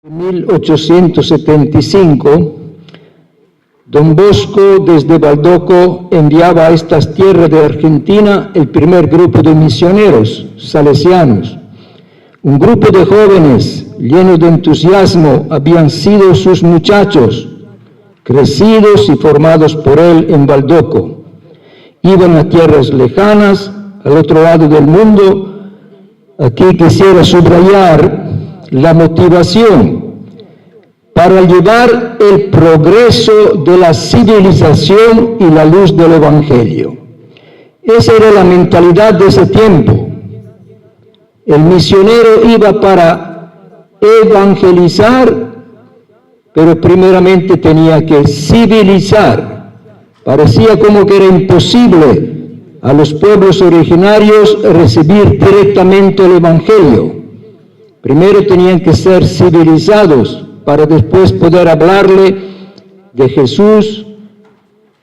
En 1875, don Bosco desde Baldoco enviaba a estas tierras de Argentina el primer grupo de misioneros salesianos. Un grupo de jóvenes llenos de entusiasmo habían sido sus muchachos, crecidos y formados por él en Baldoco. Iban a tierras lejanas, al otro lado del mundo. Aquí quisiera subrayar la motivación para llevar el progreso de la civilización y la luz del Evangelio. Esa era la mentalidad de ese tiempo. El misionero iba para evangelizar, pero primeramente tenía que civilizar. Parecía como que era imposible a los pueblos originarios recibir directamente el Evangelio. Primero tenían que ser civilizados para después poder hablarle de Jesús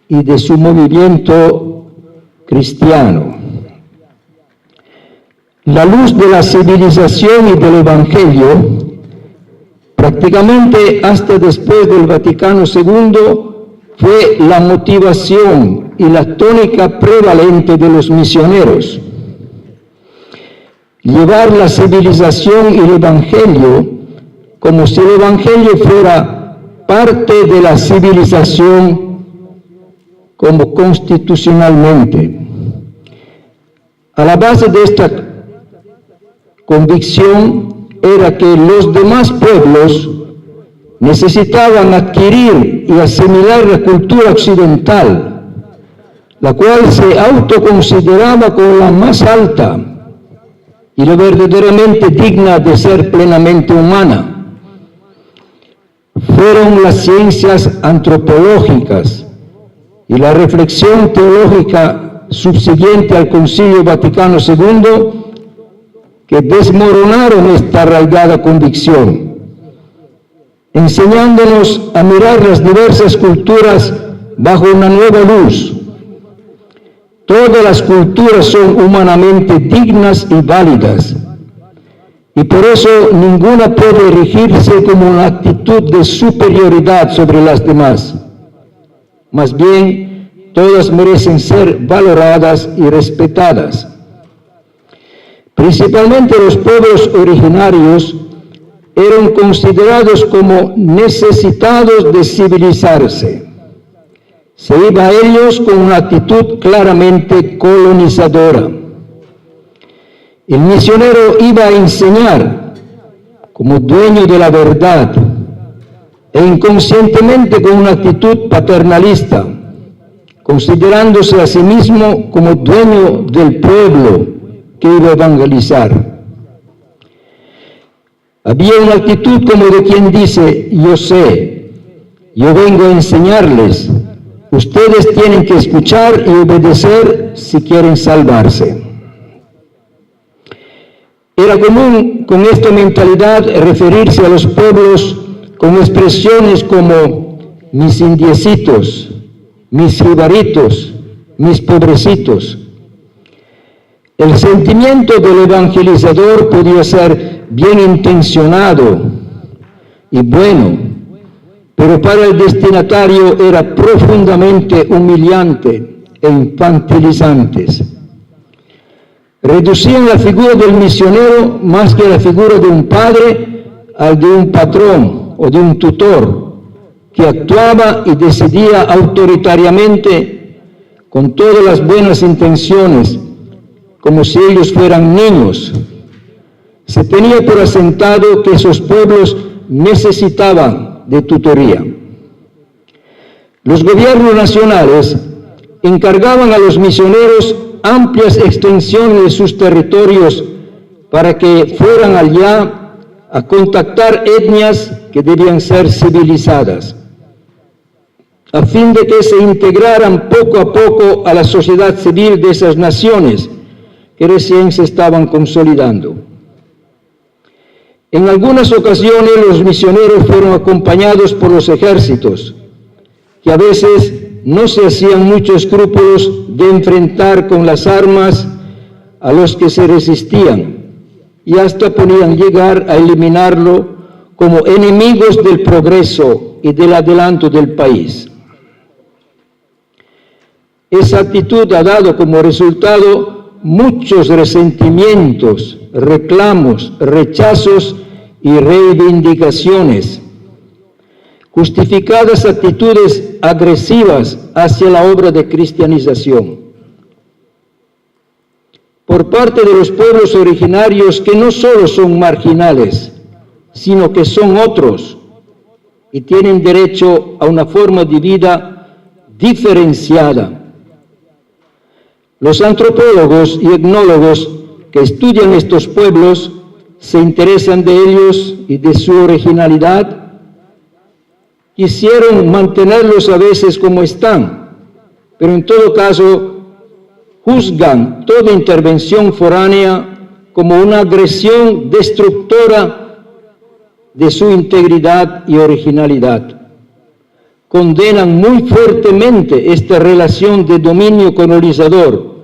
y de su movimiento cristiano. La luz de la civilización y del Evangelio, prácticamente hasta después del Vaticano II, fue la motivación y la tónica prevalente de los misioneros. Llevar la civilización y el Evangelio como si el Evangelio fuera parte de la civilización como constitucionalmente. A la base de esta convicción era que los demás pueblos necesitaban adquirir y asimilar la cultura occidental, la cual se autoconsideraba como la más alta y lo verdaderamente digna de ser plenamente humana. Fueron las ciencias antropológicas y la reflexión teológica subsiguiente al Concilio Vaticano II que desmoronaron esta arraigada convicción, enseñándonos a mirar las diversas culturas bajo una nueva luz. Todas las culturas son humanamente dignas y válidas, y por eso ninguna puede erigirse como una actitud de superioridad sobre las demás. Más bien, todas merecen ser valoradas y respetadas. Principalmente los pueblos originarios eran considerados como necesitados de civilizarse. Se iba a ellos con una actitud claramente colonizadora. El misionero iba a enseñar como dueño de la verdad e inconscientemente con una actitud paternalista, considerándose a sí mismo como dueño del pueblo que iba a evangelizar. Había una actitud como de quien dice: yo sé, yo vengo a enseñarles, ustedes tienen que escuchar y obedecer si quieren salvarse. Era común con esta mentalidad referirse a los pueblos con expresiones como mis indiecitos, mis jibaritos, mis pobrecitos. El sentimiento del evangelizador podía ser bien intencionado y bueno, pero para el destinatario era profundamente humillante e infantilizante. Reducían la figura del misionero más que la figura de un padre al de un patrón o de un tutor que actuaba y decidía autoritariamente con todas las buenas intenciones, como si ellos fueran niños. Se tenía por asentado que esos pueblos necesitaban de tutoría. Los gobiernos nacionales encargaban a los misioneros amplias extensiones de sus territorios para que fueran allá a contactar etnias que debían ser civilizadas, a fin de que se integraran poco a poco a la sociedad civil de esas naciones que recién se estaban consolidando. En algunas ocasiones los misioneros fueron acompañados por los ejércitos, que a veces no se hacían muchos escrúpulos de enfrentar con las armas a los que se resistían, y hasta podían llegar a eliminarlo como enemigos del progreso y del adelanto del país. Esa actitud ha dado como resultado muchos resentimientos, reclamos, rechazos y reivindicaciones, justificadas actitudes agresivas hacia la obra de cristianización por parte de los pueblos originarios, que no solo son marginales, sino que son otros y tienen derecho a una forma de vida diferenciada. Los antropólogos y etnólogos que estudian estos pueblos se interesan de ellos y de su originalidad. Quisieron mantenerlos a veces como están, pero en todo caso juzgan toda intervención foránea como una agresión destructora de su integridad y originalidad. Condenan muy fuertemente esta relación de dominio colonizador,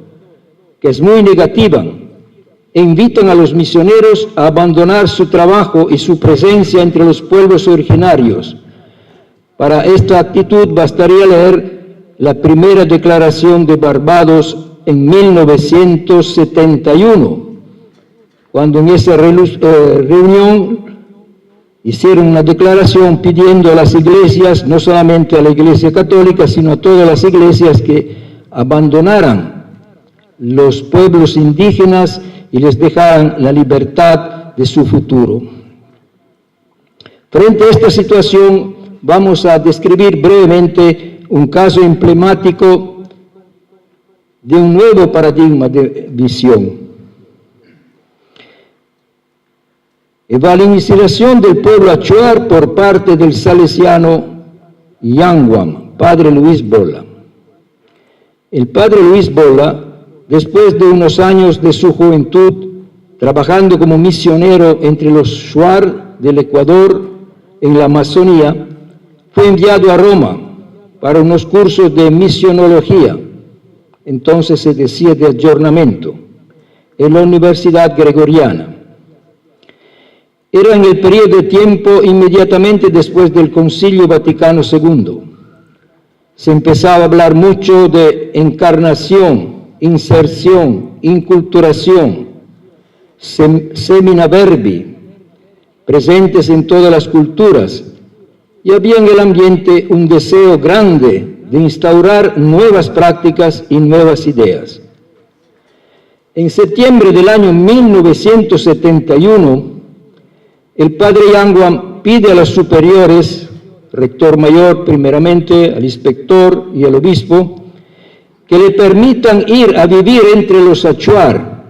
que es muy negativa, e invitan a los misioneros a abandonar su trabajo y su presencia entre los pueblos originarios. Para esta actitud bastaría leer la primera declaración de Barbados en 1971, cuando en esa reunión hicieron una declaración pidiendo a las iglesias, no solamente a la Iglesia Católica, sino a todas las iglesias, que abandonaran los pueblos indígenas y les dejaran la libertad de su futuro. Frente a esta situación, vamos a describir brevemente un caso emblemático de un nuevo paradigma de visión. Evangelización del pueblo achuar por parte del salesiano Yanguam, padre Luis Bola. El padre Luis Bola, después de unos años de su juventud trabajando como misionero entre los shuar del Ecuador en la Amazonía, fue enviado a Roma para unos cursos de misionología, entonces se decía de ayornamiento, en la Universidad Gregoriana. Era en el periodo de tiempo inmediatamente después del Concilio Vaticano II. Se empezaba a hablar mucho de encarnación, inserción, inculturación, semina verbi, presentes en todas las culturas, y había en el ambiente un deseo grande de instaurar nuevas prácticas y nuevas ideas. En septiembre del año 1971, el padre Yanguam pide a los superiores, rector mayor primeramente, al inspector y al obispo, que le permitan ir a vivir entre los achuar,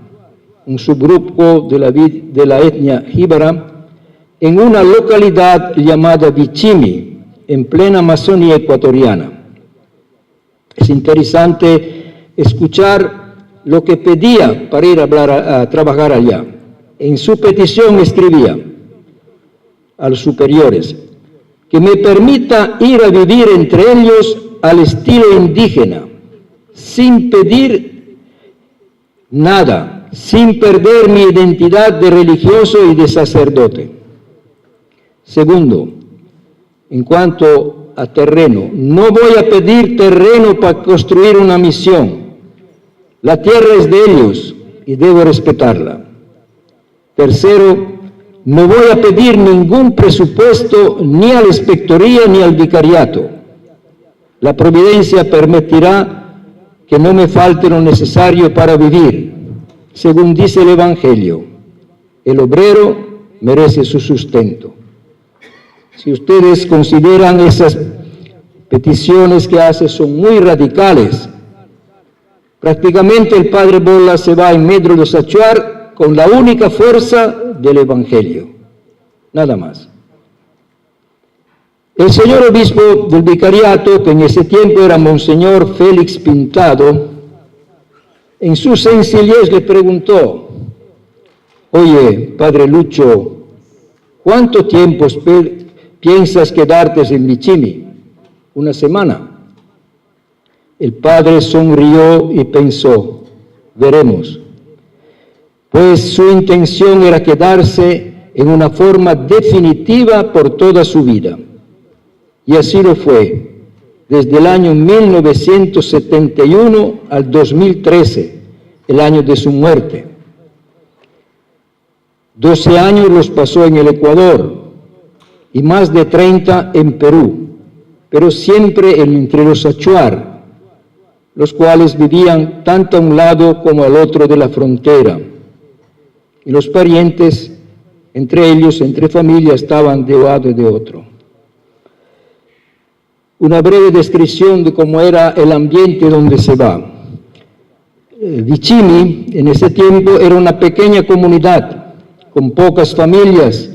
un subgrupo de la etnia jíbara, en una localidad llamada Bichimi, en plena Amazonía ecuatoriana. Es interesante escuchar lo que pedía para ir a trabajar allá. En su petición escribía a los superiores que me permita ir a vivir entre ellos al estilo indígena, sin pedir nada, sin perder mi identidad de religioso y de sacerdote. Segundo, en cuanto a terreno, no voy a pedir terreno para construir una misión. La tierra es de ellos y debo respetarla. Tercero, no voy a pedir ningún presupuesto ni a la inspectoría ni al vicariato. La providencia permitirá que no me falte lo necesario para vivir. Según dice el Evangelio, el obrero merece su sustento. Si ustedes consideran esas peticiones que hace son muy radicales, prácticamente el padre Bola se va en medio de los achuar con la única fuerza del Evangelio, nada más. El señor obispo del vicariato, que en ese tiempo era Monseñor Félix Pintado, en su sencillez le preguntó: oye, padre Lucho, ¿cuánto tiempo piensas quedarte en Bichimi? ¿Una semana? El padre sonrió y pensó: veremos. Pues su intención era quedarse en una forma definitiva por toda su vida. Y así lo fue, desde el año 1971 al 2013, el año de su muerte. 12 años los pasó en el Ecuador y más de 30 en Perú, pero siempre entre los achuar, los cuales vivían tanto a un lado como al otro de la frontera. Y los parientes, entre ellos, entre familias, estaban de un lado y de otro. Una breve descripción de cómo era el ambiente donde se va. Vicini, en ese tiempo, era una pequeña comunidad con pocas familias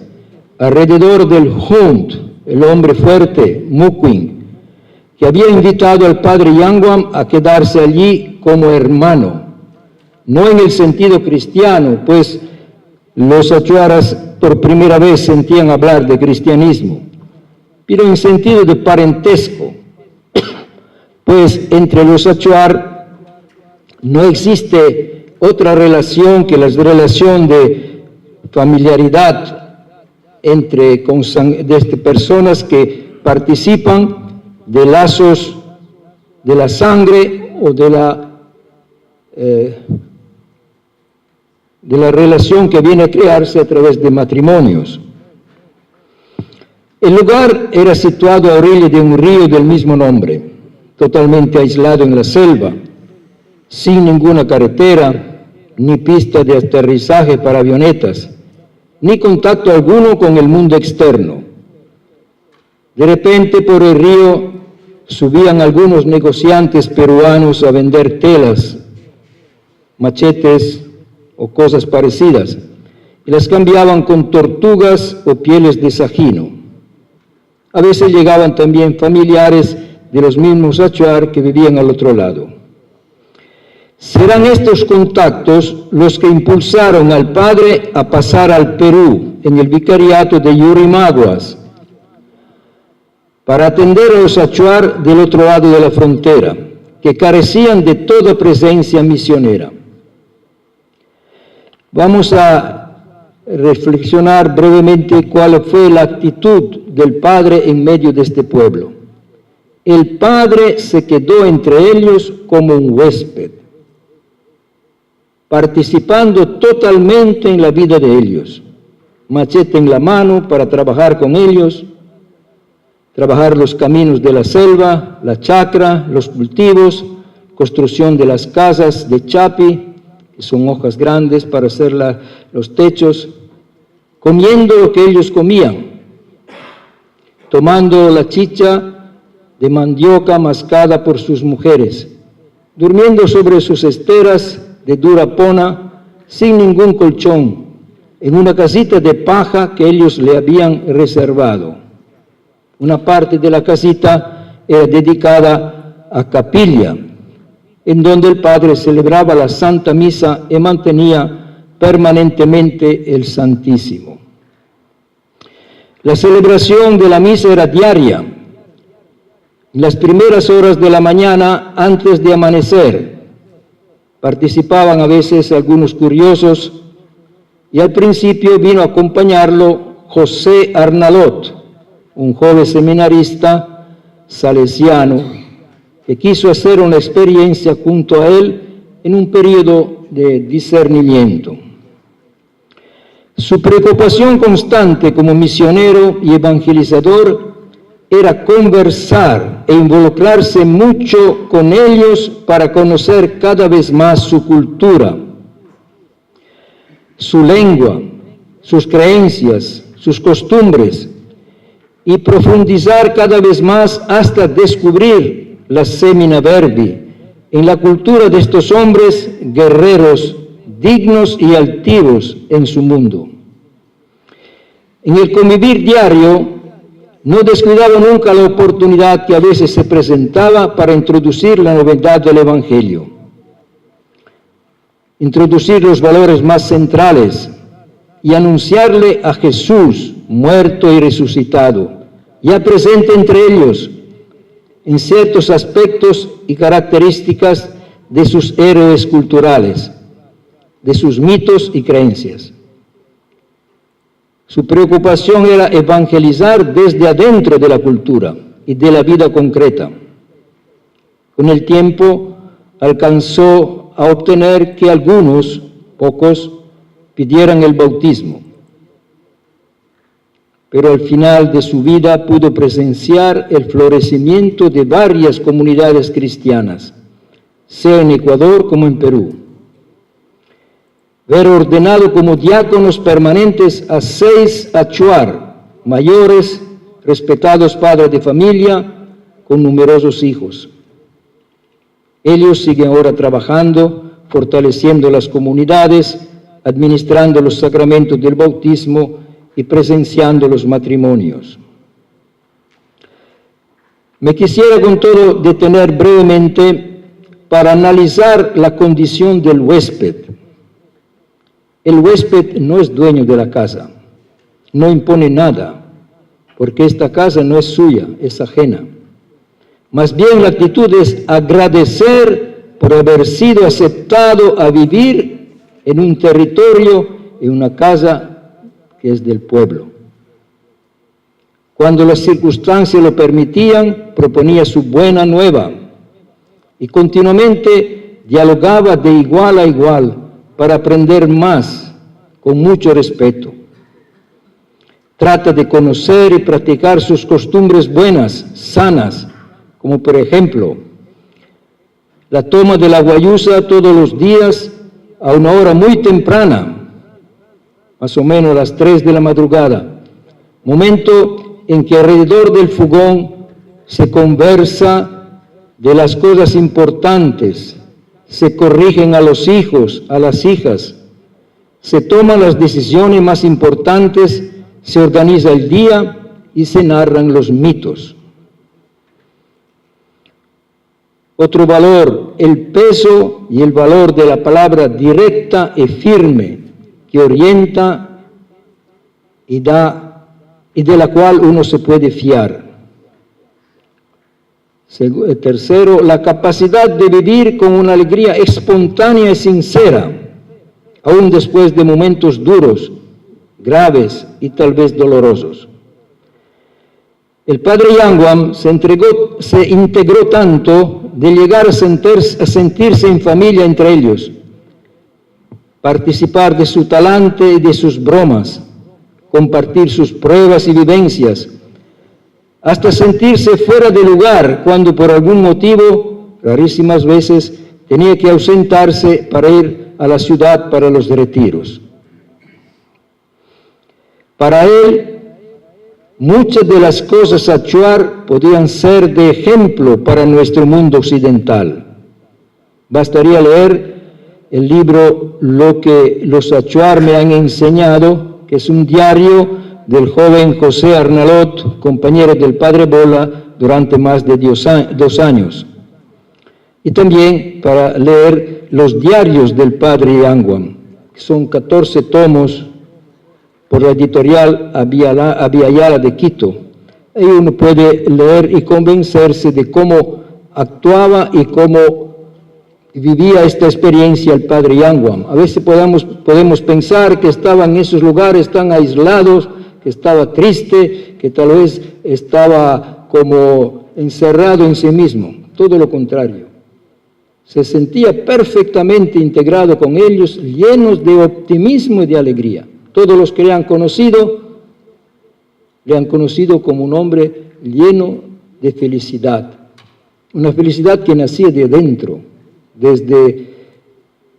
alrededor del Hunt, el hombre fuerte, Mukwin, que había invitado al padre Yanguam a quedarse allí como hermano, no en el sentido cristiano, pues los achuaras por primera vez sentían hablar de cristianismo, pero en sentido de parentesco, pues entre los achuar no existe otra relación que la relación de familiaridad entre personas que participan de lazos de la sangre o de la relación que viene a crearse a través de matrimonios. El lugar era situado a orilla de un río del mismo nombre, totalmente aislado en la selva, sin ninguna carretera, ni pista de aterrizaje para avionetas, ni contacto alguno con el mundo externo. De repente, por el río subían algunos negociantes peruanos a vender telas, machetes o cosas parecidas, y las cambiaban con tortugas o pieles de sajino. A veces llegaban también familiares de los mismos achuar que vivían al otro lado. Serán estos contactos los que impulsaron al padre a pasar al Perú en el vicariato de Yurimaguas para atender a los achuar del otro lado de la frontera, que carecían de toda presencia misionera. Vamos a reflexionar brevemente cuál fue la actitud del padre en medio de este pueblo. El padre se quedó entre ellos como un huésped, participando totalmente en la vida de ellos, machete en la mano para trabajar con ellos, trabajar los caminos de la selva, la chacra, los cultivos, construcción de las casas de chapi, que son hojas grandes para hacer los techos, comiendo lo que ellos comían, tomando la chicha de mandioca mascada por sus mujeres, durmiendo sobre sus esteras de dura pona, sin ningún colchón, en una casita de paja que ellos le habían reservado. Una parte de la casita era dedicada a capilla, en donde el padre celebraba la Santa Misa y mantenía permanentemente el Santísimo. La celebración de la misa era diaria, en las primeras horas de la mañana antes de amanecer. Participaban a veces algunos curiosos y al principio vino a acompañarlo José Arnalot, un joven seminarista salesiano que quiso hacer una experiencia junto a él en un periodo de discernimiento. Su preocupación constante como misionero y evangelizador era conversar e involucrarse mucho con ellos para conocer cada vez más su cultura, su lengua, sus creencias, sus costumbres, y profundizar cada vez más hasta descubrir la semina verbi en la cultura de estos hombres guerreros, dignos y altivos en su mundo. En el convivir diario, no descuidaba nunca la oportunidad que a veces se presentaba para introducir la novedad del Evangelio, introducir los valores más centrales y anunciarle a Jesús muerto y resucitado, ya presente entre ellos, en ciertos aspectos y características de sus héroes culturales, de sus mitos y creencias. Su preocupación era evangelizar desde adentro de la cultura y de la vida concreta. Con el tiempo alcanzó a obtener que algunos, pocos, pidieran el bautismo. Pero al final de su vida pudo presenciar el florecimiento de varias comunidades cristianas, sea en Ecuador como en Perú. Ver ordenado como diáconos permanentes a 6 achuar, mayores, respetados padres de familia, con numerosos hijos. Ellos siguen ahora trabajando, fortaleciendo las comunidades, administrando los sacramentos del bautismo y presenciando los matrimonios. Me quisiera con todo detener brevemente para analizar la condición del huésped. El huésped no es dueño de la casa, no impone nada, porque esta casa no es suya, es ajena. Más bien la actitud es agradecer por haber sido aceptado a vivir en un territorio, en una casa que es del pueblo. Cuando las circunstancias lo permitían, proponía su buena nueva y continuamente dialogaba de igual a igual para aprender más, con mucho respeto. Trata de conocer y practicar sus costumbres buenas, sanas, como por ejemplo, la toma de la guayusa todos los días a una hora muy temprana, más o menos a las 3 de la madrugada, momento en que alrededor del fogón se conversa de las cosas importantes, se corrigen a los hijos, a las hijas, se toman las decisiones más importantes, se organiza el día y se narran los mitos. Otro valor, el peso y el valor de la palabra directa y firme, que orienta y da, y de la cual uno se puede fiar. Tercero, la capacidad de vivir con una alegría espontánea y sincera, aún después de momentos duros, graves y tal vez dolorosos. El padre Yanguam se integró tanto de llegar a sentirse en familia entre ellos, participar de su talante y de sus bromas, compartir sus pruebas y vivencias, hasta sentirse fuera de lugar cuando por algún motivo, rarísimas veces, tenía que ausentarse para ir a la ciudad para los retiros. Para él, muchas de las cosas achuar podían ser de ejemplo para nuestro mundo occidental. Bastaría leer el libro Lo que los achuar me han enseñado, que es un diario del joven José Arnalot, compañero del padre Bola, durante más de 2 años. Y también para leer los diarios del padre Yanguam, que son 14 tomos por la editorial Abiyala de Quito. Ahí uno puede leer y convencerse de cómo actuaba y cómo vivía esta experiencia el padre Yanguam. A veces podemos pensar que estaba en esos lugares tan aislados, que estaba triste, que tal vez estaba como encerrado en sí mismo. Todo lo contrario. Se sentía perfectamente integrado con ellos, llenos de optimismo y de alegría. Todos los que le han conocido como un hombre lleno de felicidad. Una felicidad que nacía de dentro, desde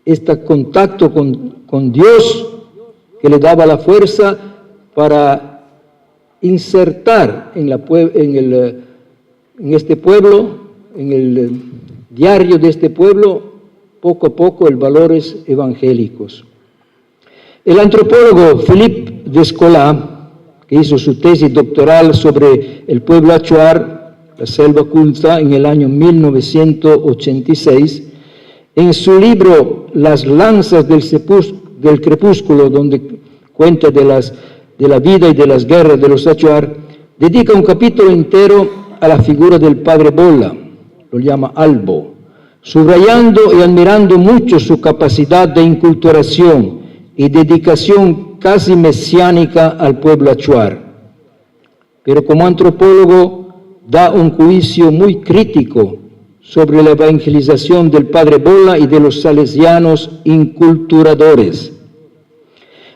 este contacto con Dios, que le daba la fuerza para insertar en este pueblo, en el diario de este pueblo, poco a poco, los valores evangélicos. El antropólogo Philippe Descola, que hizo su tesis doctoral sobre el pueblo achuar, la selva culta, en el año 1986, en su libro Las lanzas del crepúsculo, donde cuenta de la vida y de las guerras de los achuar, dedica un capítulo entero a la figura del padre Bola, lo llama Albo, subrayando y admirando mucho su capacidad de inculturación y dedicación casi mesiánica al pueblo achuar. Pero como antropólogo da un juicio muy crítico sobre la evangelización del Padre Bola y de los salesianos inculturadores,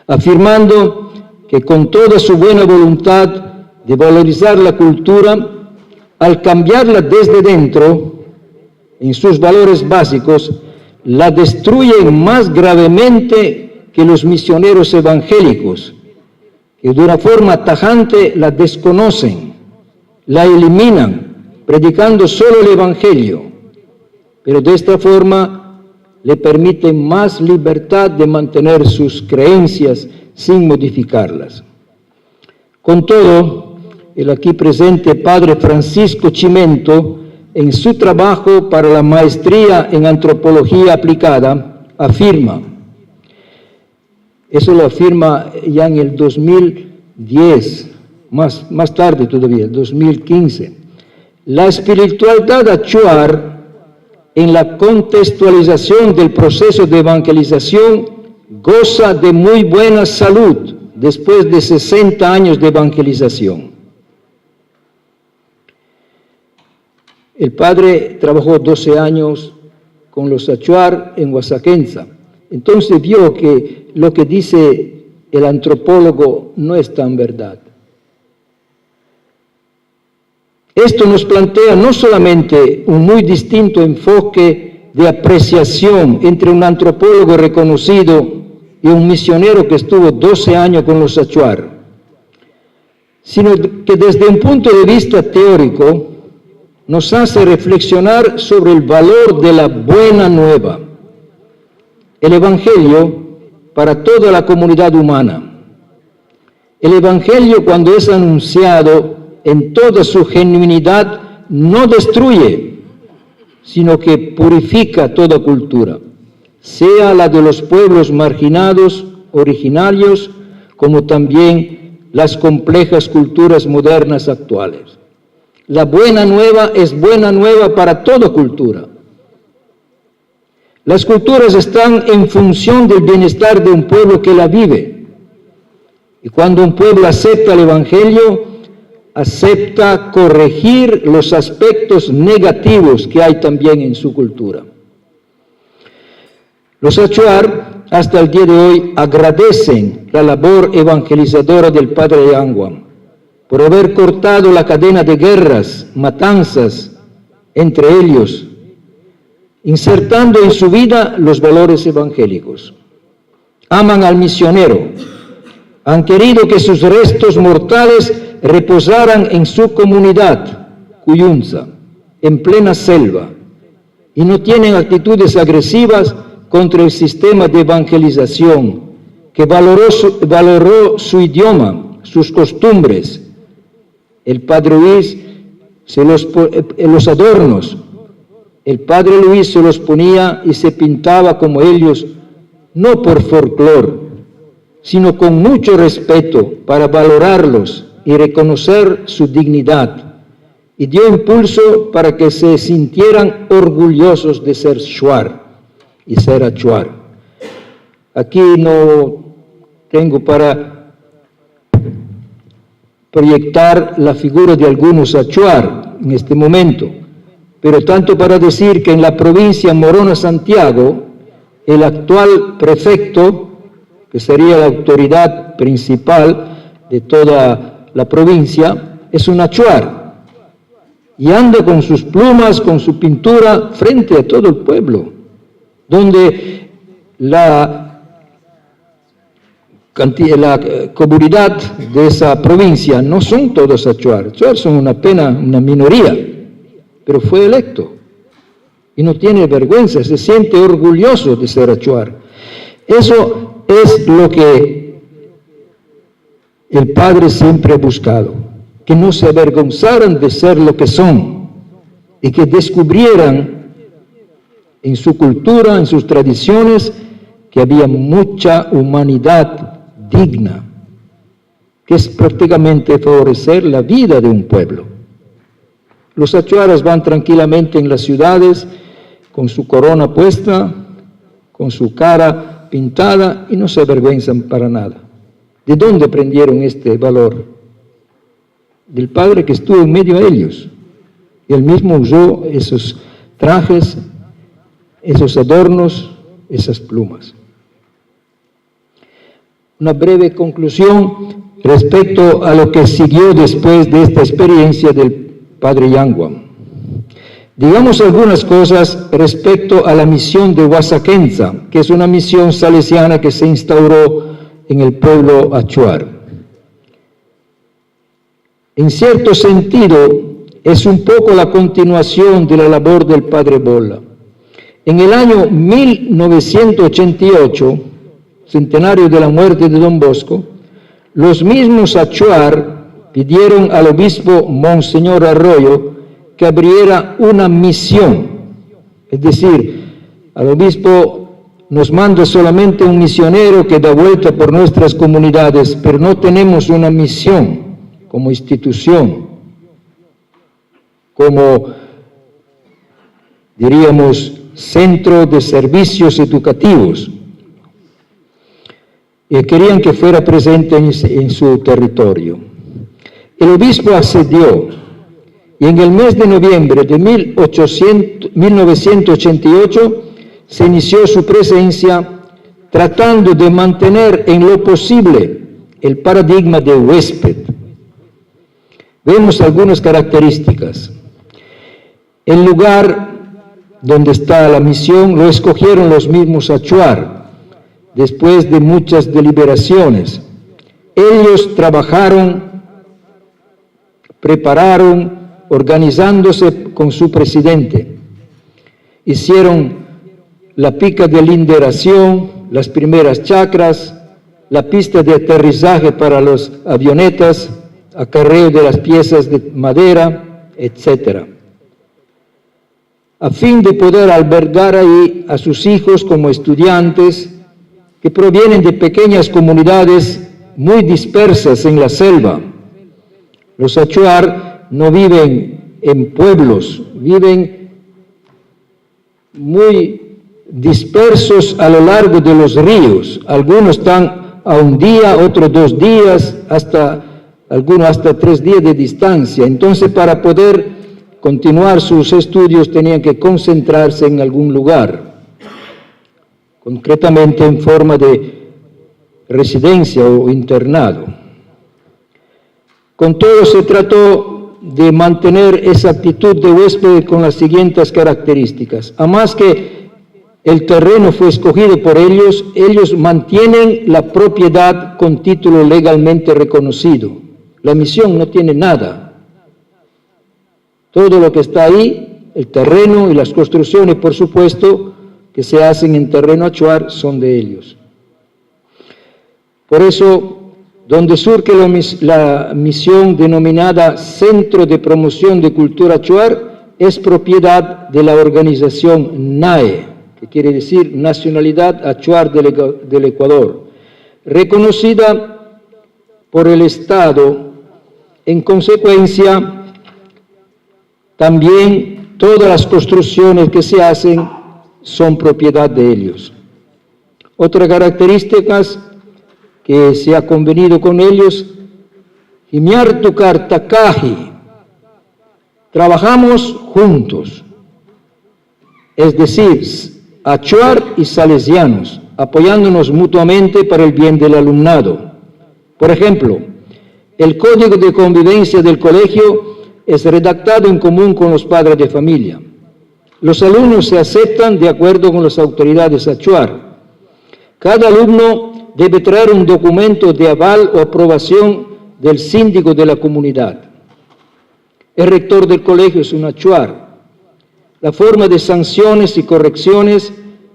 afirmando que con toda su buena voluntad de valorizar la cultura, al cambiarla desde dentro, en sus valores básicos, la destruyen más gravemente que los misioneros evangélicos, que de una forma tajante la desconocen, la eliminan, predicando solo el Evangelio, pero de esta forma le permiten más libertad de mantener sus creencias sin modificarlas. Con todo, el aquí presente Padre Francisco Chimento, en su trabajo para la maestría en antropología aplicada, afirma, eso lo afirma ya en el 2010, más tarde todavía, 2015, la espiritualidad achuar en la contextualización del proceso de evangelización goza de muy buena salud después de 60 años de evangelización. El padre trabajó 12 años con los achuar en Huasaquenza. Entonces vio que lo que dice el antropólogo no es tan verdad. Esto nos plantea no solamente un muy distinto enfoque de apreciación entre un antropólogo reconocido y un misionero que estuvo 12 años con los achuar, sino que desde un punto de vista teórico nos hace reflexionar sobre el valor de la buena nueva, el Evangelio para toda la comunidad humana. El Evangelio, cuando es anunciado en toda su genuinidad, no destruye, sino que purifica toda cultura, sea la de los pueblos marginados, originarios, como también las complejas culturas modernas actuales. La buena nueva es buena nueva para toda cultura. Las culturas están en función del bienestar de un pueblo que la vive. Y cuando un pueblo acepta el Evangelio, acepta corregir los aspectos negativos que hay también en su cultura. Los achuar, hasta el día de hoy, agradecen la labor evangelizadora del Padre Anguan por haber cortado la cadena de guerras, matanzas entre ellos, insertando en su vida los valores evangélicos. Aman al misionero, han querido que sus restos mortales reposaran en su comunidad, Cuyunza, en plena selva, y no tienen actitudes agresivas contra el sistema de evangelización que valoró su idioma, sus costumbres. El Padre Luis los adornos, el Padre Luis se los ponía y se pintaba como ellos, no por folclor, sino con mucho respeto para valorarlos y reconocer su dignidad, y dio impulso para que se sintieran orgullosos de ser shuar y ser achuar. Aquí no tengo para proyectar la figura de algunos achuar en este momento, pero tanto para decir que en la provincia Morona-Santiago, el actual prefecto, que sería la autoridad principal de toda la provincia, es un achuar, y anda con sus plumas, con su pintura, frente a todo el pueblo, donde la comunidad de esa provincia no son todos achuar, son apenas una minoría, pero fue electo y no tiene vergüenza, se siente orgulloso de ser achuar. Eso es lo que el Padre siempre ha buscado, que no se avergonzaran de ser lo que son y que descubrieran en su cultura, en sus tradiciones, que había mucha humanidad digna, que es prácticamente favorecer la vida de un pueblo. Los achuaras van tranquilamente en las ciudades con su corona puesta, con su cara pintada y no se avergüenzan para nada. ¿De dónde aprendieron este valor? Del Padre que estuvo en medio de ellos. Y él mismo usó esos trajes, esos adornos, esas plumas. Una breve conclusión respecto a lo que siguió después de esta experiencia del Padre Yanguam. Digamos algunas cosas respecto a la misión de Huasaquenza, que es una misión salesiana que se instauró en el pueblo achuar. En cierto sentido, es un poco la continuación de la labor del Padre Bolla. En el año 1988, centenario de la muerte de Don Bosco, los mismos achuar pidieron al obispo Monseñor Arroyo que abriera una misión. Es decir, al obispo nos manda solamente un misionero que da vuelta por nuestras comunidades, pero no tenemos una misión como institución, como, diríamos, centro de servicios educativos. Y querían que fuera presente en su territorio. El obispo accedió, y en el mes de noviembre de 1988 se inició su presencia tratando de mantener en lo posible el paradigma de huésped. Vemos algunas características. El lugar donde está la misión lo escogieron los mismos achuar, después de muchas deliberaciones. Ellos trabajaron, prepararon, organizándose con su presidente. Hicieron la pica de linderación, las primeras chacras, la pista de aterrizaje para las avionetas, acarreo de las piezas de madera, etc., a fin de poder albergar ahí a sus hijos como estudiantes que provienen de pequeñas comunidades muy dispersas en la selva. Los achuar no viven en pueblos, viven muy dispersos a lo largo de los ríos. Algunos están a un día, otros 2 días, algunos hasta 3 días de distancia. Entonces, para poder continuar sus estudios tenían que concentrarse en algún lugar, concretamente en forma de residencia o internado. Con todo se trató de mantener esa actitud de huésped con las siguientes características. Además que el terreno fue escogido por ellos, ellos mantienen la propiedad con título legalmente reconocido. La misión no tiene nada. Todo lo que está ahí, el terreno y las construcciones, por supuesto, que se hacen en terreno achuar, son de ellos. Por eso, donde surge la misión denominada Centro de Promoción de Cultura Achuar, es propiedad de la organización NAE, que quiere decir Nacionalidad Achuar del Ecuador, reconocida por el Estado. En consecuencia, también todas las construcciones que se hacen son propiedad de ellos. Otras características que se ha convenido con ellos, Himiartu Cartacaji, trabajamos juntos, es decir, achuar y salesianos, apoyándonos mutuamente para el bien del alumnado. Por ejemplo, el código de convivencia del colegio es redactado en común con los padres de familia. Los alumnos se aceptan de acuerdo con las autoridades achuar. Cada alumno debe traer un documento de aval o aprobación del síndico de la comunidad. El rector del colegio es un achuar. La forma de sanciones y correcciones,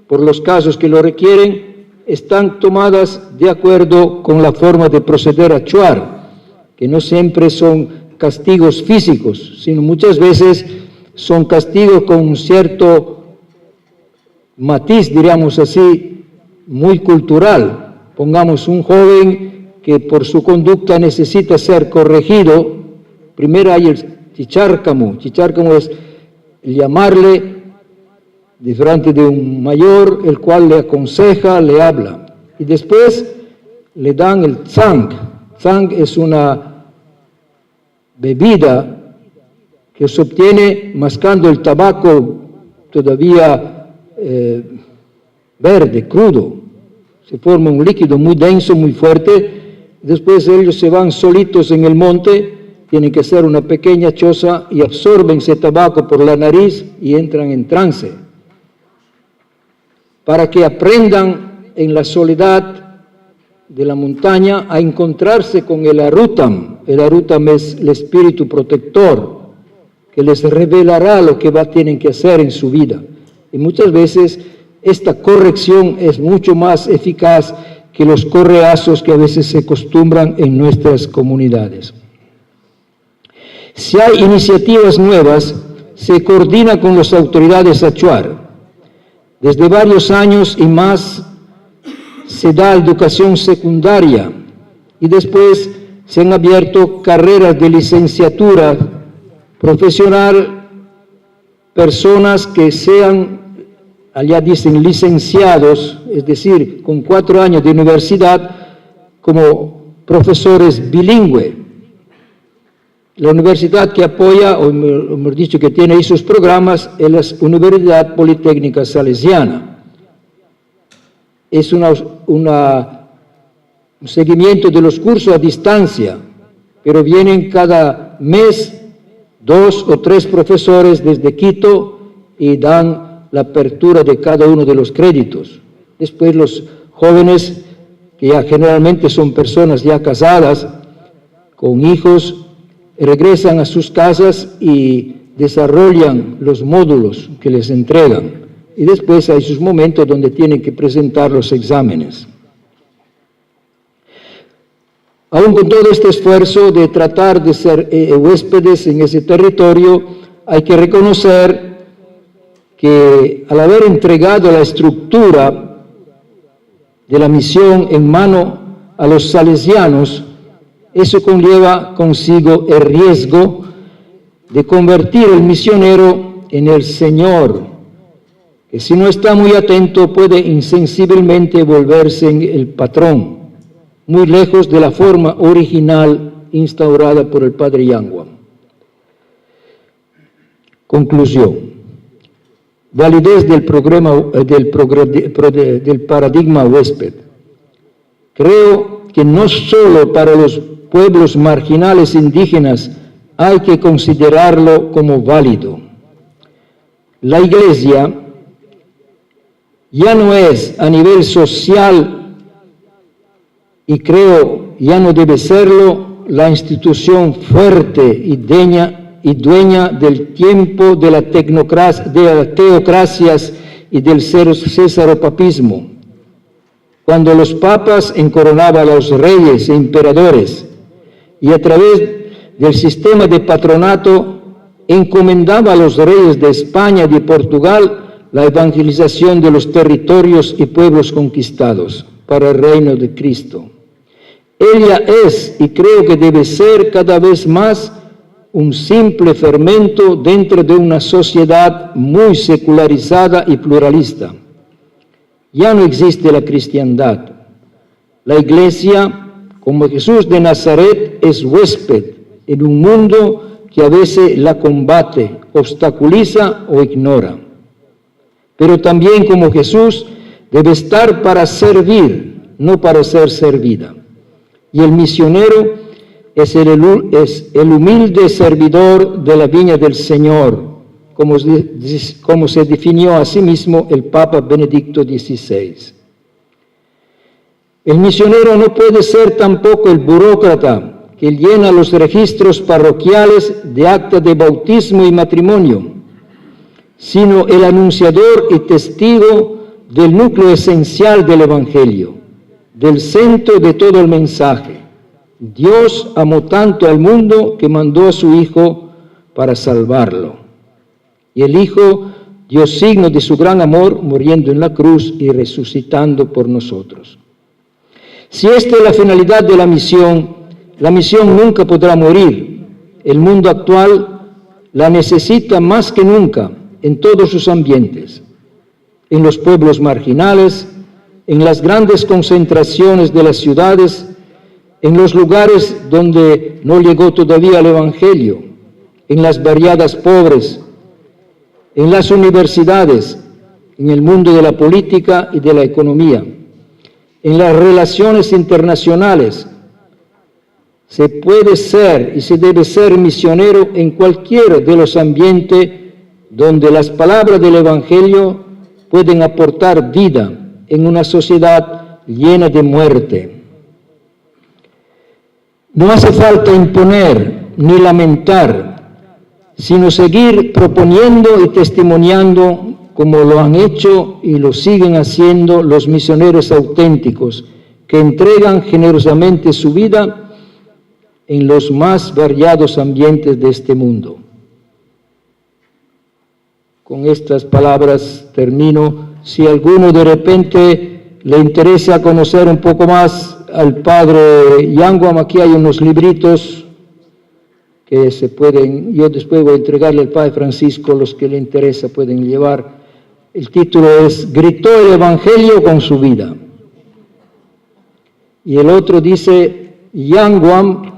por los casos que lo requieren, están tomadas de acuerdo con la forma de proceder achuar, que no siempre son castigos físicos, sino muchas veces son castigos con un cierto matiz, diríamos así, muy cultural. Pongamos un joven que por su conducta necesita ser corregido. Primero hay el chichárcamo. Chichárcamo es llamarle delante de un mayor, el cual le aconseja, le habla. Y después le dan el tsang. Tsang es una bebida que se obtiene mascando el tabaco todavía verde, crudo. Se forma un líquido muy denso, muy fuerte. Después ellos se van solitos en el monte, tienen que hacer una pequeña choza y absorben ese tabaco por la nariz y entran en trance. Para que aprendan en la soledad de la montaña a encontrarse con el Arutam. El Arutam es el espíritu protector que les revelará lo que tienen que hacer en su vida. Y muchas veces esta corrección es mucho más eficaz que los correazos que a veces se acostumbran en nuestras comunidades. Si hay iniciativas nuevas, se coordina con las autoridades Achuar. Desde varios años y más se da educación secundaria y después se han abierto carreras de licenciatura profesional, personas que sean, allá dicen licenciados, es decir, con 4 años de universidad, como profesores bilingües. La universidad que apoya, o mejor dicho, que tiene ahí sus programas, es la Universidad Politécnica Salesiana. Es un seguimiento de los cursos a distancia, pero vienen cada mes 2 o 3 profesores desde Quito y dan la apertura de cada uno de los créditos. Después los jóvenes, que ya generalmente son personas ya casadas, con hijos, regresan a sus casas y desarrollan los módulos que les entregan. Y después hay sus momentos donde tienen que presentar los exámenes. Aún con todo este esfuerzo de tratar de ser huéspedes en ese territorio, hay que reconocer que al haber entregado la estructura de la misión en mano a los salesianos, eso conlleva consigo el riesgo de convertir el misionero en el Señor, que si no está muy atento puede insensiblemente volverse en el patrón, muy lejos de la forma original instaurada por el Padre Yanguam. Conclusión. Validez del paradigma huésped. Creo que no solo para los pueblos marginales indígenas hay que considerarlo como válido. La Iglesia ya no es a nivel social, y creo ya no debe serlo, la institución fuerte y dueña del tiempo de las teocracias y del cesaropapismo. Cuando los papas encoronaban a los reyes e emperadores y a través del sistema de patronato encomendaba a los reyes de España y de Portugal la evangelización de los territorios y pueblos conquistados para el reino de Cristo. Ella es, y creo que debe ser cada vez más, un simple fermento dentro de una sociedad muy secularizada y pluralista. Ya no existe la cristiandad. La Iglesia, como Jesús de Nazaret, es huésped en un mundo que a veces la combate, obstaculiza o ignora. Pero también como Jesús debe estar para servir, no para ser servida. Y el misionero es el humilde servidor de la viña del Señor, como se definió a sí mismo el Papa Benedicto XVI. El misionero no puede ser tampoco el burócrata que llena los registros parroquiales de acta de bautismo y matrimonio, sino el anunciador y testigo del núcleo esencial del Evangelio, del centro de todo el mensaje. Dios amó tanto al mundo que mandó a su Hijo para salvarlo. Y el Hijo dio signo de su gran amor muriendo en la cruz y resucitando por nosotros. Si esta es la finalidad de la misión nunca podrá morir. El mundo actual la necesita más que nunca en todos sus ambientes. en los pueblos marginales, en las grandes concentraciones de las ciudades, en los lugares donde no llegó todavía el Evangelio, en las barriadas pobres, en las universidades, en el mundo de la política y de la economía, en las relaciones internacionales. Se puede ser y se debe ser misionero en cualquiera de los ambientes donde las palabras del Evangelio pueden aportar vida en una sociedad llena de muerte. No hace falta imponer ni lamentar, sino seguir proponiendo y testimoniando como lo han hecho y lo siguen haciendo los misioneros auténticos que entregan generosamente su vida en los más variados ambientes de este mundo. Con estas palabras termino. Si a alguno de repente le interesa conocer un poco más al padre Yanguam, aquí hay unos libritos que se pueden, yo después voy a entregarle al padre Francisco, los que le interesa pueden llevar. El título es Gritó el Evangelio con su vida. Y el otro dice, Yanguam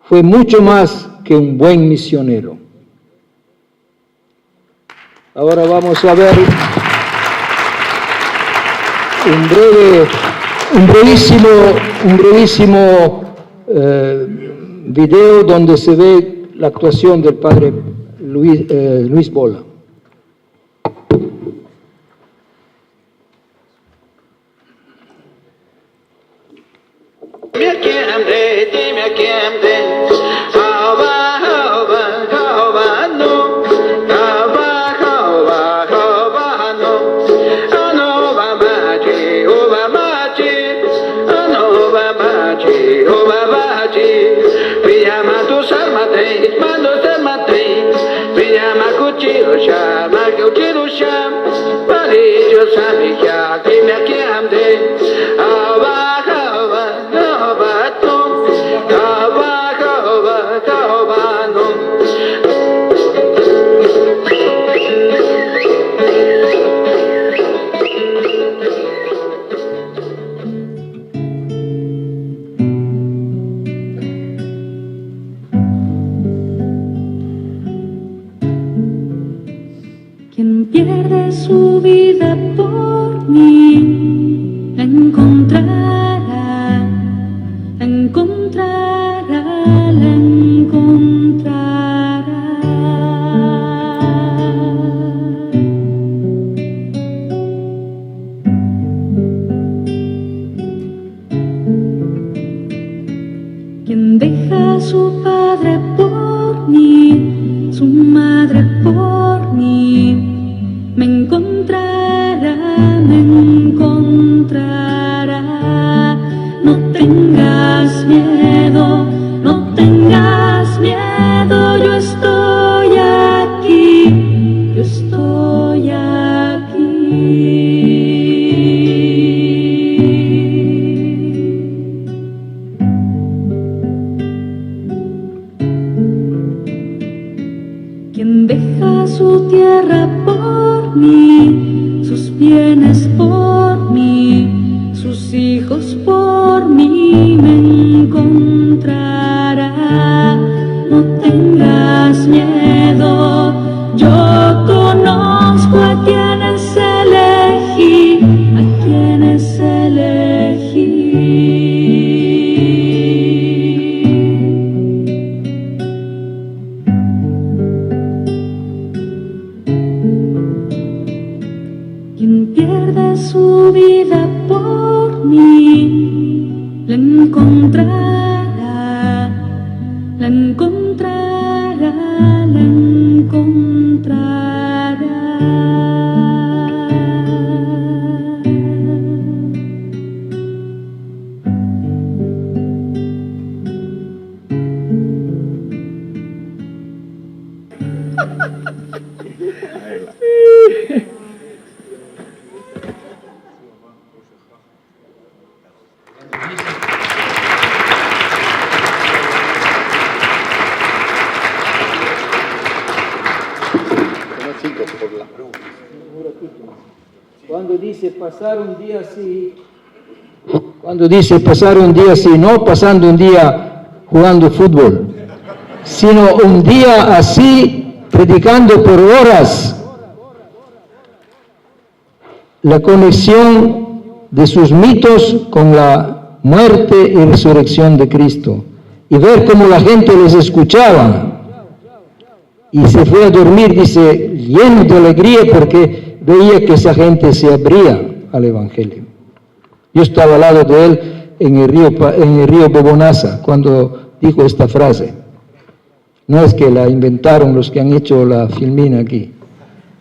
fue mucho más que un buen misionero. Ahora vamos a ver un brevísimo video donde se ve la actuación del padre Luis Bola. Quien pierde su vida por mí, la encontrará, la encontrará, la encontrará. Quien deja a su padre por mí, su madre por mí, me encontrará, me encontrará. No tengas miedo, no tengas miedo, yo estoy aquí, yo estoy aquí. Quien deja su tierra por mí, sus bienes por mí, sus hijos por mí, me encontrará. No tengas miedo, yo conozco a quienes elegí, a quienes elegí. Quien pierde cuando dice pasar un día así, no pasando un día jugando fútbol, sino un día así predicando por horas la conexión de sus mitos con la muerte y resurrección de Cristo, y ver cómo la gente les escuchaba, y se fue a dormir, dice, lleno de alegría, porque veía que esa gente se abría al Evangelio. Yo estaba al lado de él en el río Bobonaza, cuando dijo esta frase. No es que la inventaron los que han hecho la filmina aquí,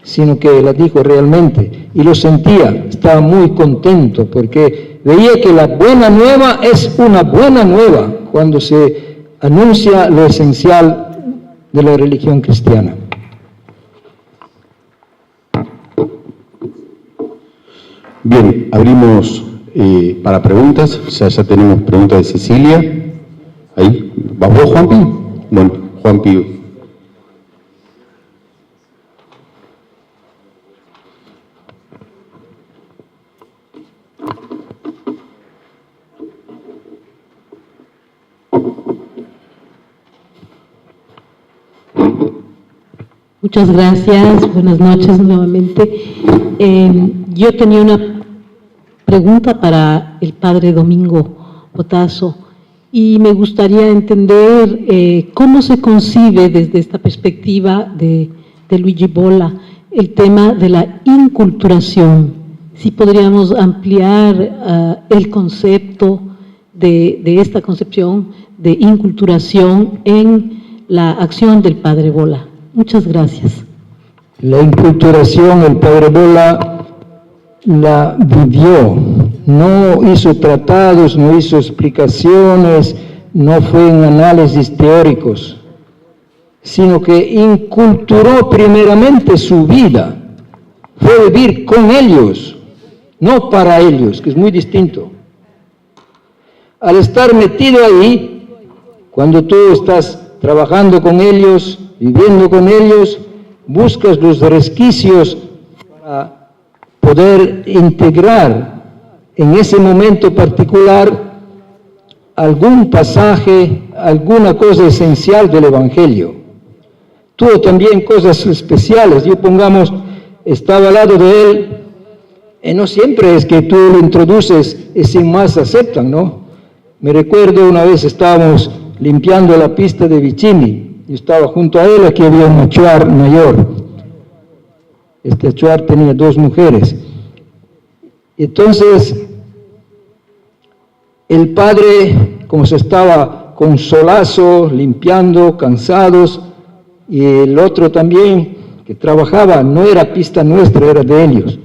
sino que la dijo realmente, y lo sentía, estaba muy contento, porque veía que la buena nueva es una buena nueva, cuando se anuncia lo esencial de la religión cristiana. Bien, abrimos para preguntas. Ya tenemos preguntas de Cecilia. Ahí, ¿vas vos, Juanpi? Bueno, Juanpi. Muchas gracias, buenas noches nuevamente. Yo tenía una pregunta para el padre Domingo Botazo y me gustaría entender cómo se concibe desde esta perspectiva de Luigi Bolla el tema de la inculturación. Si podríamos ampliar el concepto de esta concepción de inculturación en la acción del padre Bolla. Muchas gracias. La inculturación, el padre Bolla la vivió, no hizo tratados, no hizo explicaciones, no fue en análisis teóricos, sino que inculturó primeramente su vida, fue vivir con ellos, no para ellos, que es muy distinto. Al estar metido ahí, cuando tú estás trabajando con ellos, viviendo con ellos, buscas los resquicios para poder integrar en ese momento particular algún pasaje, alguna cosa esencial del Evangelio. Tuvo también cosas especiales. Yo, pongamos, estaba al lado de él, y no siempre es que tú lo introduces y sin más aceptan, ¿no? Me recuerdo una vez estábamos limpiando la pista de Vicini. Yo estaba junto a él, aquí había un achuar mayor. Este achuar tenía 2 mujeres. Entonces, el padre, como se estaba con solazo, limpiando, cansados, y el otro también, que trabajaba, no era pista nuestra, era de ellos.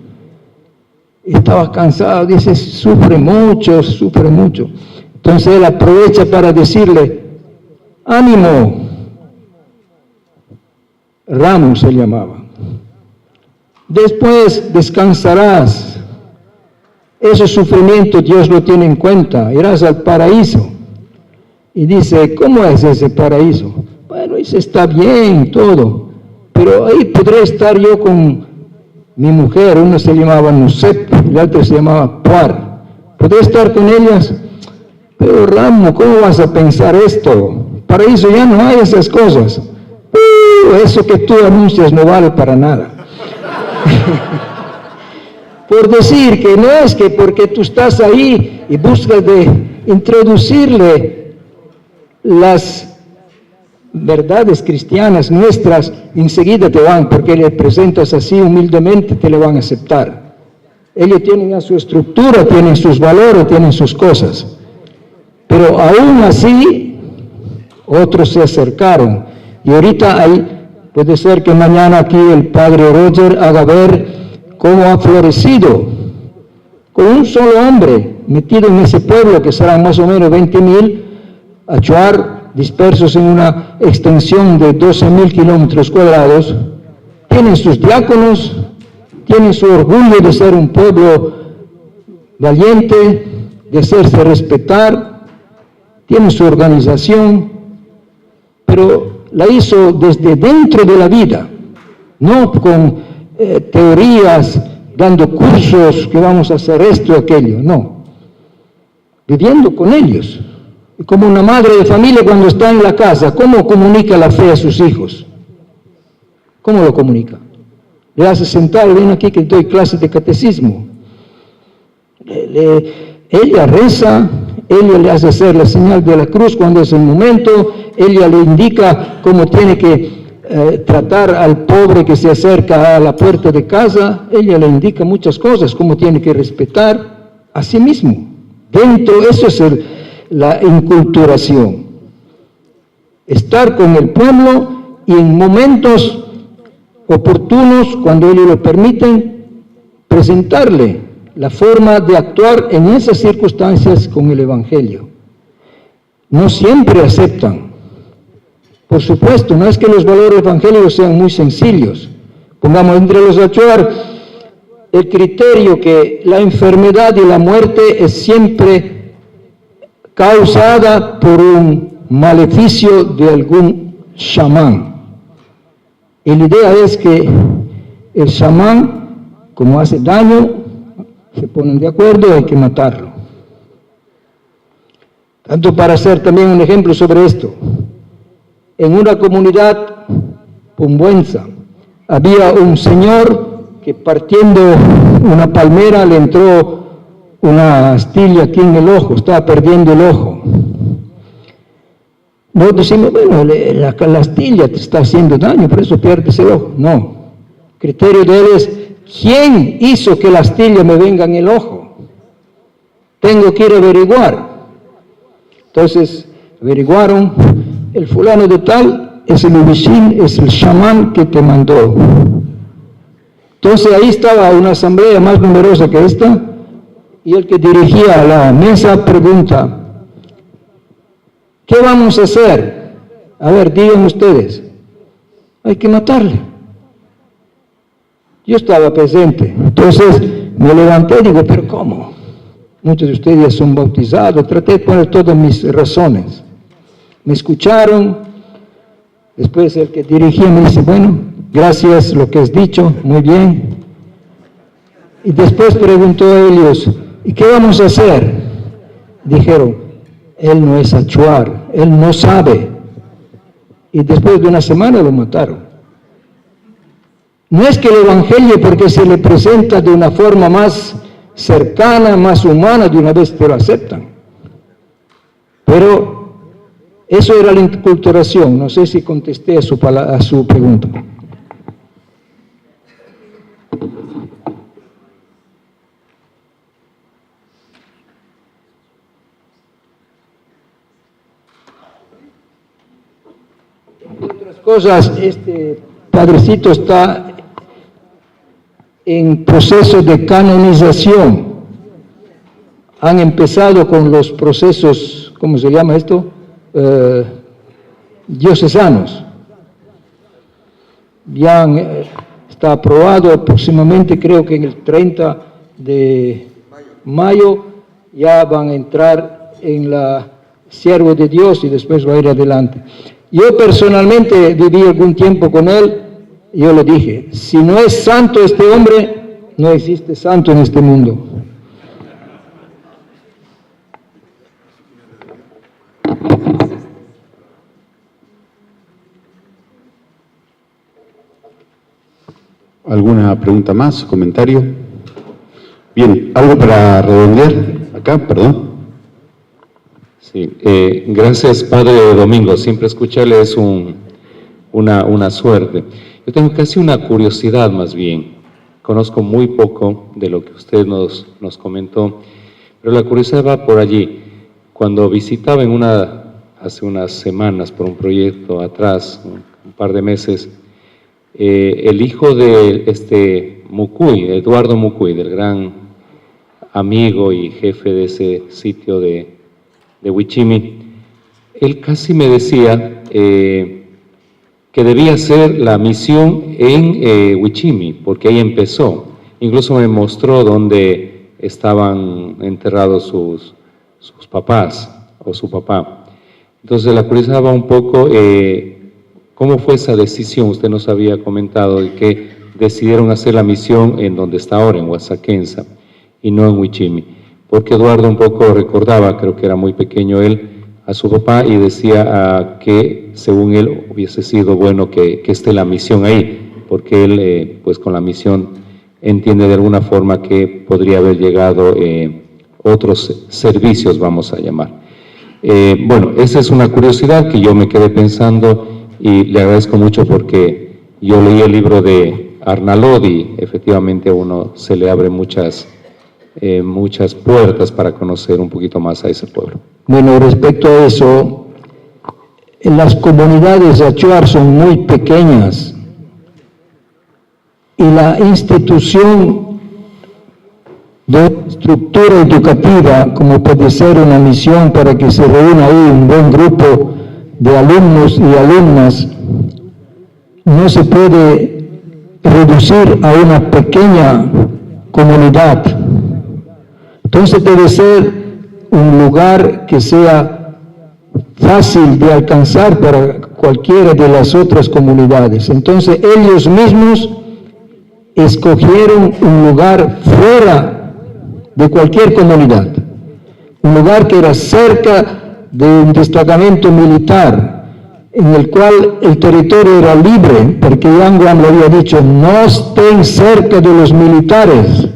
Estaba cansado, dice, sufre mucho. Entonces él aprovecha para decirle, ánimo, Ramos se llamaba. Después descansarás. Ese sufrimiento Dios lo tiene en cuenta. Irás al paraíso. Y dice, ¿cómo es ese paraíso? Bueno, dice, está bien todo, pero ahí podré estar yo con mi mujer. Una se llamaba Nusep, la otra se llamaba Puar. ¿Podré estar con ellas? Pero Ramo, ¿cómo vas a pensar esto? Paraíso ya no hay esas cosas. Eso que tú anuncias no vale para nada. Por decir que no es que porque tú estás ahí y buscas de introducirle las verdades cristianas nuestras, enseguida te van, porque le presentas así humildemente, te le van a aceptar. Ellos tienen ya su estructura, tienen sus valores, tienen sus cosas. Pero aún así, otros se acercaron. Y ahorita puede ser que mañana aquí el padre Roger haga ver cómo ha florecido con un solo hombre metido en ese pueblo, que serán más o menos 20.000 achuar dispersos en una extensión de 12.000 kilómetros cuadrados. Tienen sus diáconos, tienen su orgullo de ser un pueblo valiente, de hacerse respetar, tienen su organización, pero la hizo desde dentro de la vida, no con teorías dando cursos que vamos a hacer esto y aquello, no. Viviendo con ellos. Y como una madre de familia cuando está en la casa, ¿cómo comunica la fe a sus hijos? ¿Cómo lo comunica? Le hace sentar, ven aquí que doy clases de catecismo. Ella reza, ella le hace hacer la señal de la cruz cuando es el momento, ella le indica cómo tiene que tratar al pobre que se acerca a la puerta de casa, ella le indica muchas cosas, cómo tiene que respetar a sí mismo. Dentro, eso es la inculturación. Estar con el pueblo y en momentos oportunos, cuando ellos lo permiten, presentarle la forma de actuar en esas circunstancias con el Evangelio. No siempre aceptan. Por supuesto, no es que los valores evangélicos sean muy sencillos. Pongamos entre los Achuar el criterio que la enfermedad y la muerte es siempre causada por un maleficio de algún chamán. Y la idea es que el chamán, como hace daño, se ponen de acuerdo y hay que matarlo. Tanto para hacer también un ejemplo sobre esto. En una comunidad pumbuenza había un señor que partiendo una palmera le entró una astilla aquí en el ojo, estaba perdiendo el ojo. Nosotros decimos, bueno, la astilla te está haciendo daño, por eso pierdes el ojo. No, el criterio de él es, ¿quién hizo que la astilla me venga en el ojo? Tengo que ir a averiguar. Entonces, averiguaron, el fulano de tal es el ubicín, es el chamán que te mandó. Entonces ahí estaba una asamblea más numerosa que esta, y el que dirigía la mesa pregunta, ¿qué vamos a hacer? A ver, digan ustedes. Hay que matarle. Yo estaba presente, entonces me levanté y digo, ¿pero cómo? Muchos de ustedes ya son bautizados, traté de poner todas mis razones. Me escucharon, después el que dirigía me dice, bueno, gracias lo que has dicho, muy bien. Y después preguntó a ellos, ¿y qué vamos a hacer? Dijeron, él no es achuar, él no sabe. Y después de una semana lo mataron. No es que el Evangelio, porque se le presenta de una forma más cercana, más humana, de una vez te lo aceptan. Pero eso era la inculturación. No sé si contesté a su pregunta. Entre otras cosas, este padrecito está en proceso de canonización. Han empezado con los procesos, ¿cómo se llama esto? Diocesanos. Ya está aprobado próximamente, creo que en el 30 de mayo ya van a entrar en la siervo de Dios y después va a ir adelante. Yo personalmente viví algún tiempo con él. Yo le dije, si no es santo este hombre, no existe santo en este mundo. ¿Alguna pregunta más? ¿Comentario? Bien, ¿algo para redondear? Acá, perdón. Sí, gracias Padre Domingo, siempre escucharle es una suerte. Yo tengo casi una curiosidad más bien, conozco muy poco de lo que usted nos comentó, pero la curiosidad va por allí. Cuando visitaba hace unas semanas por un proyecto atrás, un par de meses, el hijo de Mucuy, Eduardo Mucuy, del gran amigo y jefe de ese sitio de Huichimi, él casi me decía que debía ser la misión en Huichimi, porque ahí empezó. Incluso me mostró dónde estaban enterrados sus papás, o su papá. Entonces la curiosidad va un poco, ¿cómo fue esa decisión? Usted nos había comentado de que decidieron hacer la misión en donde está ahora, en Huasaquenza, y no en Huichimi. Porque Eduardo un poco recordaba, creo que era muy pequeño él, a su papá y decía que según él hubiese sido bueno que esté la misión ahí, porque él pues con la misión entiende de alguna forma que podría haber llegado otros servicios, vamos a llamar. Bueno, esa es una curiosidad que yo me quedé pensando y le agradezco mucho porque yo leí el libro de Arnaud y efectivamente a uno se le abre muchas puertas para conocer un poquito más a ese pueblo. Bueno, respecto a eso, las comunidades de Achuar son muy pequeñas y la institución de estructura educativa, como puede ser una misión para que se reúna ahí un buen grupo de alumnos y alumnas, no se puede reducir a una pequeña comunidad. Entonces debe ser un lugar que sea fácil de alcanzar para cualquiera de las otras comunidades. Entonces ellos mismos escogieron un lugar fuera de cualquier comunidad, un lugar que era cerca de un destacamento militar, en el cual el territorio era libre, porque Yanguam lo había dicho, no estén cerca de los militares,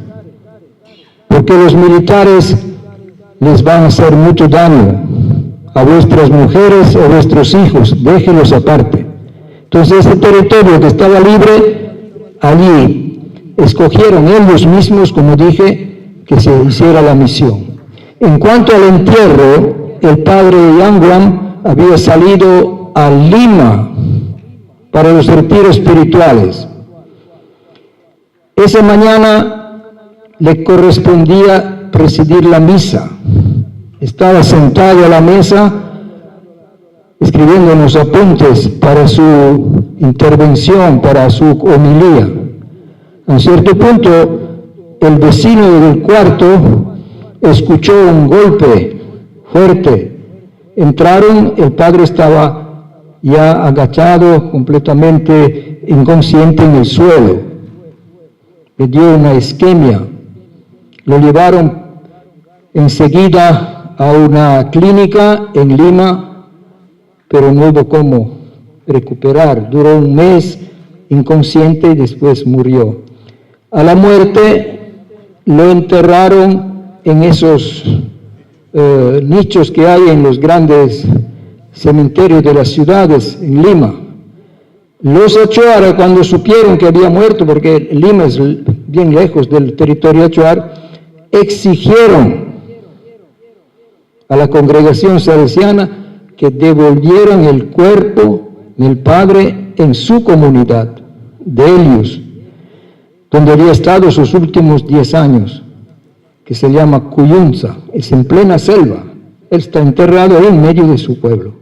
porque los militares les van a hacer mucho daño a vuestras mujeres o a vuestros hijos, déjenlos aparte. Entonces ese territorio que estaba libre, allí escogieron ellos mismos, como dije, que se hiciera la misión. En cuanto al entierro, el padre de Yanguam había salido a Lima para los retiros espirituales. Esa mañana le correspondía presidir la misa. Estaba sentado a la mesa escribiendo unos apuntes para su intervención, para su homilía. A un cierto punto, el vecino del cuarto escuchó un golpe fuerte. Entraron, el padre estaba ya agachado, completamente inconsciente en el suelo. Le dio una isquemia. Lo llevaron enseguida a una clínica en Lima, pero no hubo cómo recuperar. Duró un mes inconsciente y después murió. A la muerte lo enterraron en esos nichos que hay en los grandes cementerios de las ciudades en Lima. Los Achuar, cuando supieron que había muerto, porque Lima es bien lejos del territorio Achuar, exigieron a la congregación salesiana que devolvieran el cuerpo del padre en su comunidad de Helios, donde había estado sus últimos 10 años, que se llama Cuyunza, es en plena selva. Él está enterrado ahí en medio de su pueblo.